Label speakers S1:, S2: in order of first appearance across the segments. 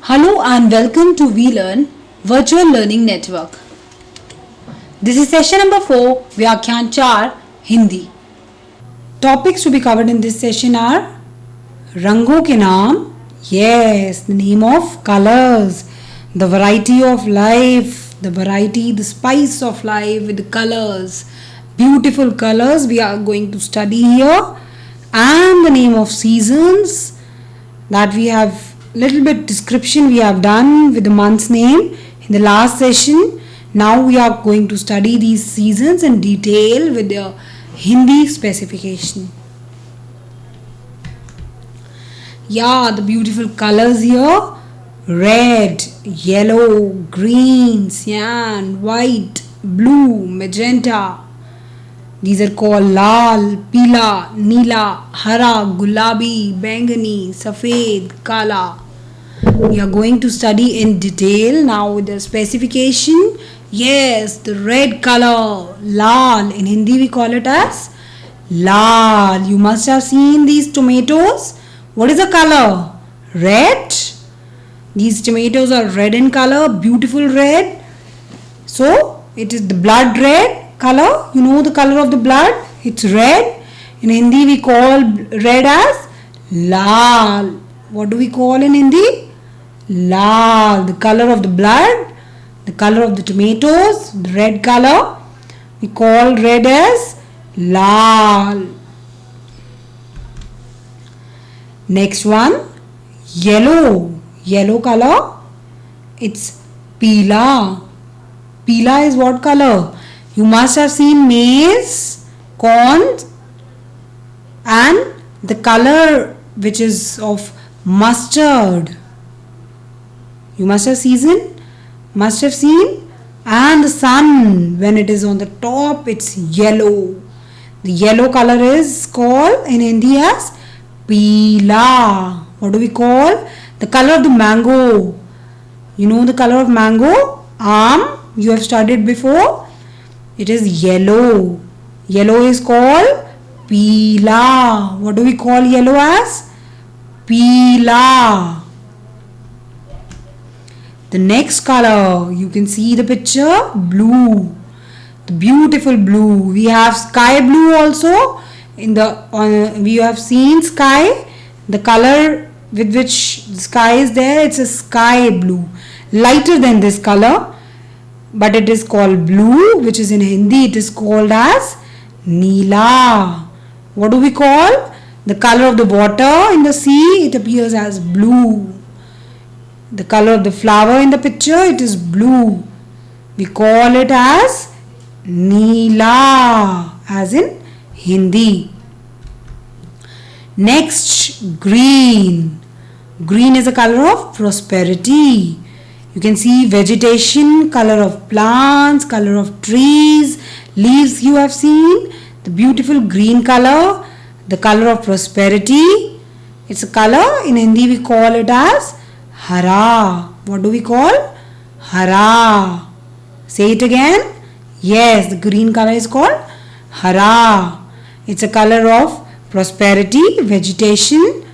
S1: Hello and welcome to VLearn Virtual Learning Network. This is session number 4, Vyakhyan 4, Hindi. Topics to be covered in this session are Rango ke naam, yes, the name of colors, the variety of life, the spice of life with the colors, beautiful colors we are going to study here, and the name of seasons that we have little bit description we have done with the month's name in the last session. Now we are going to study these seasons in detail with the Hindi specification. Yeah, the beautiful colors here: red, yellow, green, cyan, white, blue, magenta. These are called lal, pila, neela, hara, gulabi, bangani, safed, kala. We are going to study in detail now with the specification. Yes, the red color, lal. In Hindi we call it as lal. You must have seen these tomatoes. What is the color? Red. These tomatoes are red in color, beautiful red. So it is the blood red color. You know the color of the blood? It's red. In Hindi we call red as lal. What do we call in Hindi? Lal. The color of the blood, the color of the tomatoes, the red color. We call red as lal. Next one, yellow. Yellow color. It's peela. Peela is what color? You must have seen maize, corn, and the color which is of mustard. You must have seen, and the sun, when it is on the top, it's yellow. The yellow color is called in Hindi as peela. What do we call? The color of the mango. You know the color of mango? You have studied before. It is yellow. Yellow is called peela. What do we call yellow as? Peela. The next color, you can see the picture, blue. The beautiful blue. We have sky blue also. We have seen sky. The color with which the sky is there, it's a sky blue. Lighter than this color, but it is called blue, which is in Hindi, it is called as neela. What do we call? The color of the water in the sea, it appears as blue. The color of the flower in the picture, it is blue. We call it as neela, as in Hindi. Next, green. Green is a color of prosperity. You can see vegetation, color of plants, color of trees, leaves you have seen. The beautiful green color, the color of prosperity. It's a color, in Hindi we call it as hara. What do we call? Hara. Say it again. Yes, the green color is called hara. It's a color of prosperity, vegetation.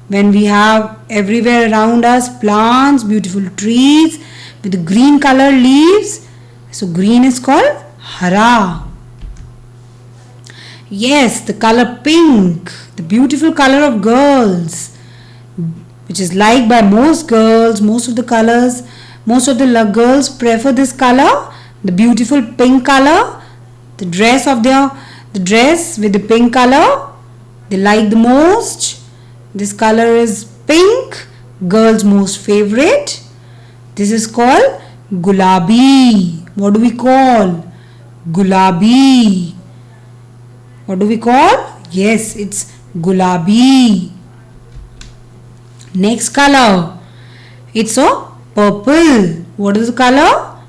S1: When we have everywhere around us plants, beautiful trees with the green color leaves. So green is called hara. Yes, the color pink, the beautiful color of girls, which is liked by most girls. Most of the girls prefer this color, the beautiful pink color. The dress with the pink color they like the most. This color is pink, girls' most favorite. This is called gulabi. What do we call? Gulabi. What do we call? Yes, it's gulabi. Next color, it's a purple. What is the color?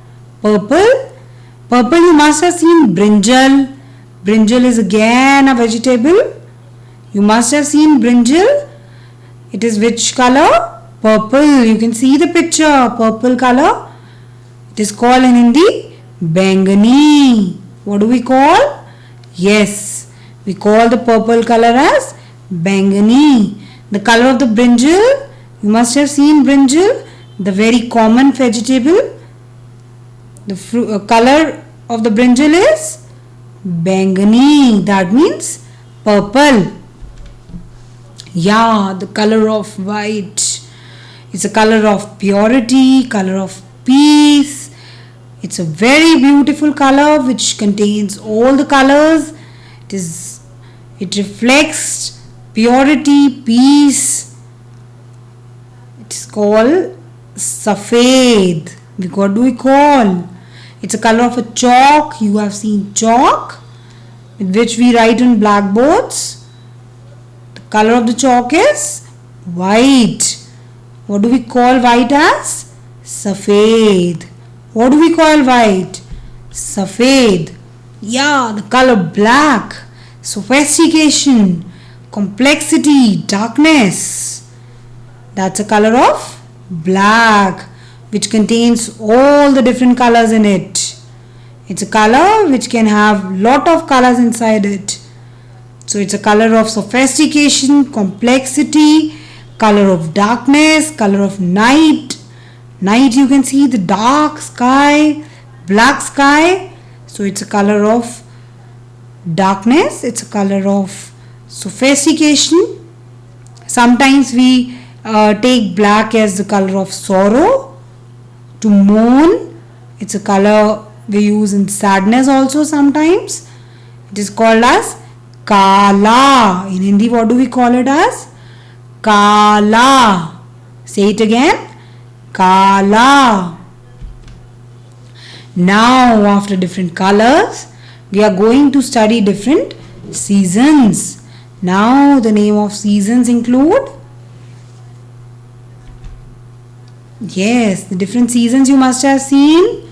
S1: Purple. Purple, you must have seen brinjal. Brinjal is again a vegetable. You must have seen brinjal. It is which color? Purple. You can see the picture. Purple color. It is called in Hindi bangani. What do we call? Yes, we call the purple color as bangani. The color of the brinjal, you must have seen brinjal. the very common vegetable. The color of the brinjal is bangani, that means purple. Yeah, the color of white is a color of purity, color of peace. It's a very beautiful color which contains all the colors. It reflects purity, peace. It's called safed. What do we call? It's a color of a chalk. You have seen chalk with which we write on blackboards. The color of the chalk is white. What do we call white as? Safed. What do we call white? Safed. Yeah, the color black. Sophistication, complexity, darkness. That's a color of black, which contains all the different colors in it. It's a color which can have lot of colors inside it. So it's a color of sophistication, complexity, color of darkness, color of night. Night, you can see the dark sky, black sky. So it's a color of darkness. It's a color of sophistication. Sometimes we take black as the color of sorrow, to mourn. It's a color we use in sadness also sometimes. It is called as kala. In Hindi, what do we call it as? Kala. Say it again. Kala. Now, after different colors, we are going to study different seasons. Now, the name of seasons include, yes, the different seasons you must have seen.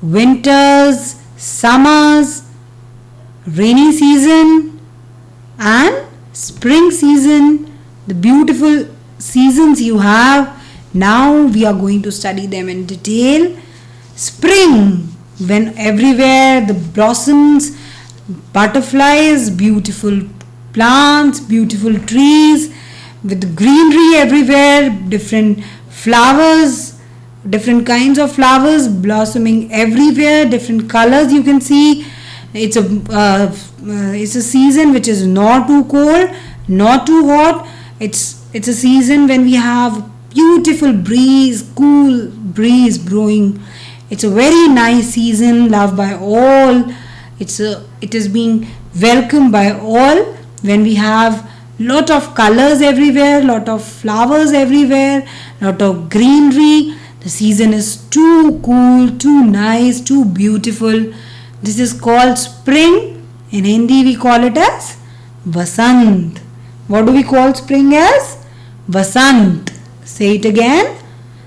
S1: Winters, summers, rainy season and spring season. The beautiful seasons you have. Now we are going to study them in detail. Spring, when everywhere the blossoms, butterflies, beautiful plants, beautiful trees with greenery everywhere, different flowers, different kinds of flowers blossoming everywhere, different colors you can see. It's a season which is not too cold, not too hot. It's a season when we have beautiful breeze, cool breeze blowing. It's a very nice season, loved by all. It is being welcomed by all when we have lot of colors everywhere, lot of flowers everywhere, lot of greenery. The season is too cool, too nice, too beautiful. This is called spring. In Hindi we call it as Vasant. What do we call spring as? Vasant. Say it again.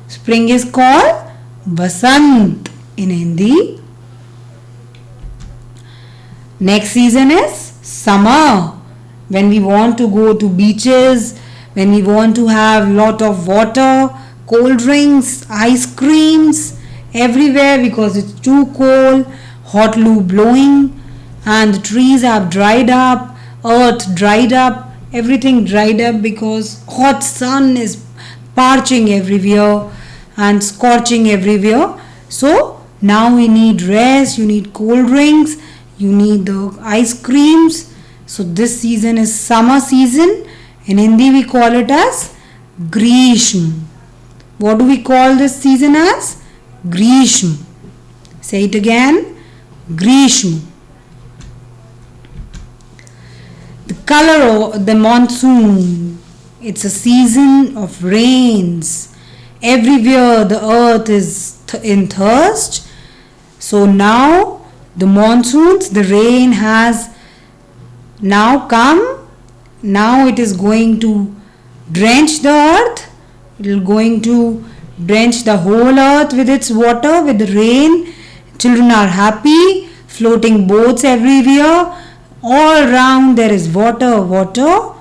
S1: Spring is called Vasant in Hindi. Next season is summer. When we want to go to beaches, when we want to have lot of water, cold drinks, ice creams everywhere because it's too cold, hot loo blowing and the trees have dried up, earth dried up, everything dried up because hot sun is parching everywhere and scorching everywhere. So now we need rest, you need cold drinks, you need the ice creams. So this season is summer season. In Hindi we call it as Grishma. What do we call this season as? Grishma. Say it again. Grishma. The color of the monsoon. It's a season of rains. Everywhere the earth is in thirst. So now the monsoons, the rain has now come. Now it is going to drench the earth. It is going to drench the whole earth with its water, with the rain. Children are happy, floating boats everywhere. All around there is water.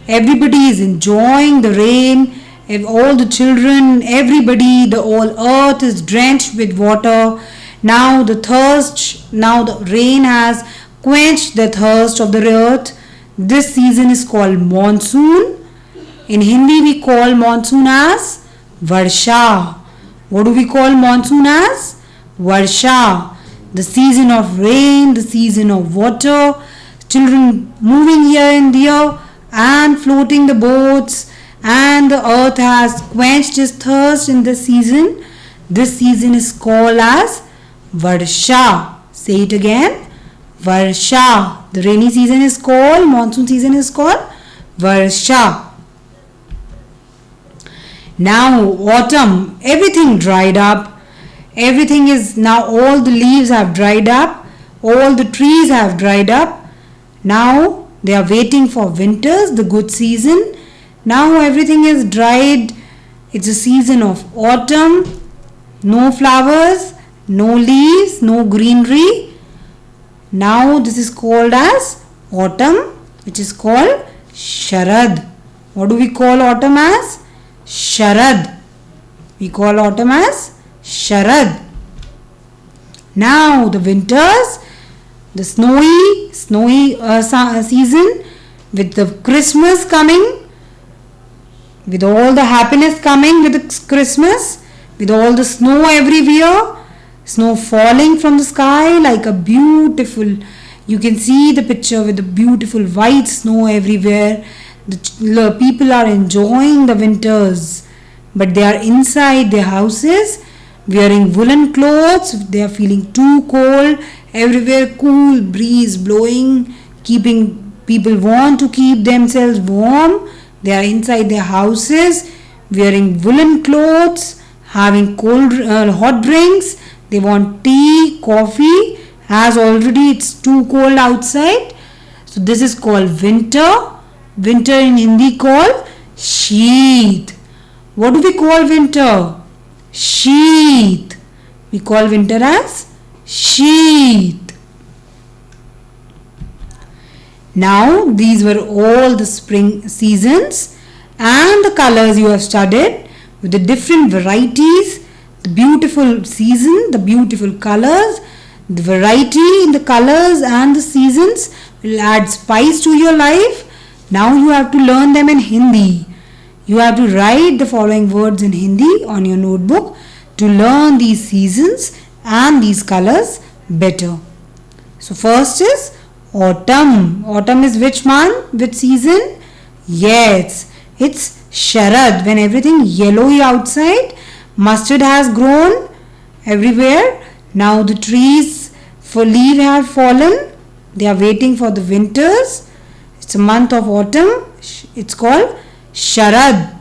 S1: Everybody is enjoying the rain. All the children, everybody, the whole earth is drenched with water. Now the rain has quenched the thirst of the earth. This season is called monsoon. In Hindi we call monsoon as Varsha. What do we call monsoon as? Varsha. The season of rain, the season of water. Children moving here and there and floating the boats, and the earth has quenched its thirst in this season. This season is called as Varsha. Say it again. Varsha. The rainy season is called, monsoon season is called Varsha. Now autumn, everything dried up. Everything is now, all the leaves have dried up. All the trees have dried up. Now they are waiting for winters, the good season. Now everything is dried. It's a season of autumn. No flowers, no leaves, no greenery. Now this is called as autumn, which is called Sharad. What do we call autumn as? Sharad. We call autumn as Sharad. Now the winters, the snowy season, with the Christmas coming, with all the happiness coming with the Christmas, with all the snow everywhere, snow falling from the sky like a beautiful, you can see the picture with the beautiful white snow everywhere. The people are enjoying the winters, but they are inside their houses wearing woolen clothes. They are feeling too cold. Everywhere cool breeze blowing, keeping people want to keep themselves warm. They are inside their houses wearing woolen clothes, having hot drinks. They want tea, coffee, as already it's too cold outside. So this is called winter. Winter in Hindi called Sheet. What do we call winter? Sheet. We call winter as Sheet. Now these were all the spring seasons and the colors you have studied with the different varieties, the beautiful season, the beautiful colors. The variety in the colors and the seasons will add spice to your life. Now you have to learn them in Hindi. You have to write the following words in Hindi on your notebook to learn these seasons and these colors better. So first is autumn. Autumn is which month? Which season? Yes, it's Sharad, when everything yellowy outside. Mustard has grown everywhere. Now the trees for leaves have fallen. They are waiting for the winters. It's a month of autumn. It's called Sharad.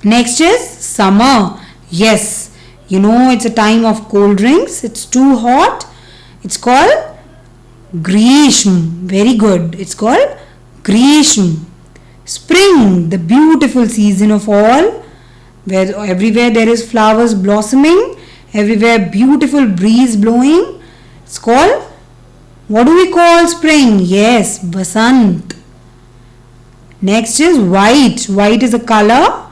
S1: Next is summer. Yes, you know it's a time of cold drinks. It's too hot. It's called Grishma. Very good. It's called Grishma. Spring, the beautiful season of all, where everywhere there is flowers blossoming, everywhere beautiful breeze blowing. It's called, what do we call spring? Yes, Basant. Next is white. White is a color.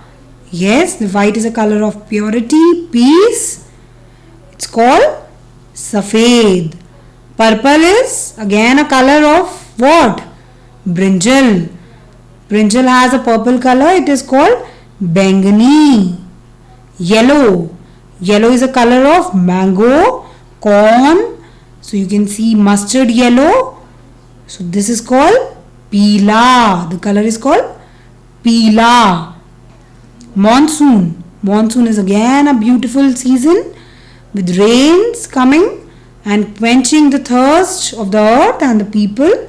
S1: Yes, the white is a color of purity, peace. It's called Safed. Purple is again a color of what? Brinjal. Brinjal has a purple color. It is called Bangani. Yellow. Yellow is a color of mango, corn. So you can see mustard yellow. So this is called Peela. The color is called Peela. Monsoon. Monsoon is again a beautiful season with rains coming and quenching the thirst of the earth and the people.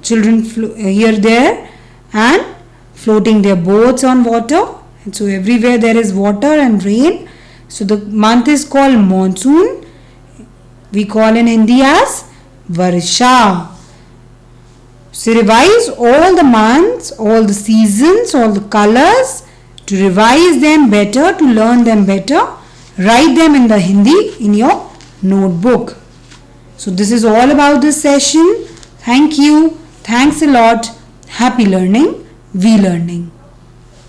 S1: Children here, there, and floating their boats on water. And so everywhere there is water and rain. So the month is called monsoon. We call in Hindi as Varsha. So revise all the months, all the seasons, all the colors, to revise them better, to learn them better. Write them in the Hindi in your notebook. So this is all about this session. Thank you. Thanks a lot. Happy learning. We learning.